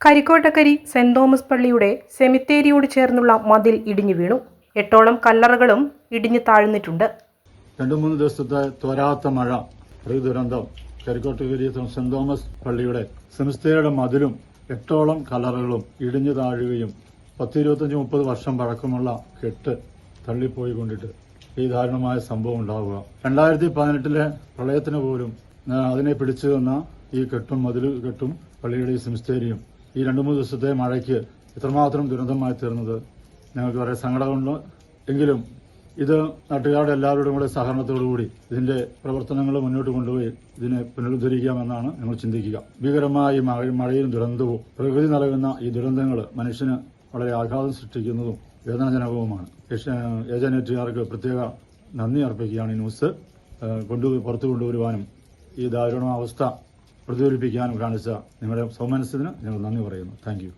കരിക്കോട്ടക്കരി saint Thomas പള്ളിയുടെ സെമിത്തേരിയോട് ചേർന്നുള്ള മതിൽ ഇടിഞ്ഞു വീണു. 8ഓളം കല്ലറകളും ഇടിഞ്ഞു താഴ്ന്നിട്ടുണ്ട്. 2-3 ദിവസത്തെ തോരാത്ത മഴ, ദുരന്തം കരിക്കോട്ടക്കരി സെന്റ് തോമസ് പള്ളിയുടെ സെമിത്തേരിയുടെ മതിലും 8ഓളം കല്ലറകളും ഇടിഞ്ഞു താഴുകയും 10-25-30 വർഷം പഴക്കമുള്ള കെട്ട് തള്ളിപ്പോയി കൊണ്ടിട്ട് ഈ ദാരുണമായ സംഭവം ഉണ്ടാവുക. 2018 പ്രളയത്തിന് പോലും അതിനെ പിടിച്ചു തന്ന ഈ കെട്ടും കെട്ടും പള്ളിയുടെ ഈ സെമിത്തേരിയും ഈ 2-3 ദിവസത്തെ മഴയ്ക്ക് ഇത്രമാത്രം ദുരന്തമായി തീർന്നത് ഞങ്ങൾക്ക് വളരെ സങ്കടമുണ്ട്. എങ്കിലും ഇത് നാട്ടുകാരുടെ എല്ലാവരുടെയും കൂടെ സഹകരണത്തോടുകൂടി ഇതിന്റെ പ്രവർത്തനങ്ങൾ മുന്നോട്ട് കൊണ്ടുപോയി ഇതിനെ പുനരുദ്ധരിക്കാമെന്നാണ് ഞങ്ങൾ ചിന്തിക്കുക. ഭീകരമായ ഈ മഴയും ദുരന്തവും പ്രകൃതി നൽകുന്ന ഈ ദുരന്തങ്ങൾ മനുഷ്യന് വളരെ ആഘാതം സൃഷ്ടിക്കുന്നതും വേദനാജനകവുമാണ്. ഏജന്റുകാർക്ക് പ്രത്യേക നന്ദി അർപ്പിക്കുകയാണ്. ഈ ന്യൂസ് പുറത്തു കൊണ്ടുവരുവാനും ഈ ദാരുണാവസ്ഥ പ്രതിഫലിപ്പിക്കാനും കാണിച്ച നിങ്ങളുടെ സൗമനസ്യത്തിന് ഞങ്ങൾ നന്ദി പറയുന്നു. Thank you.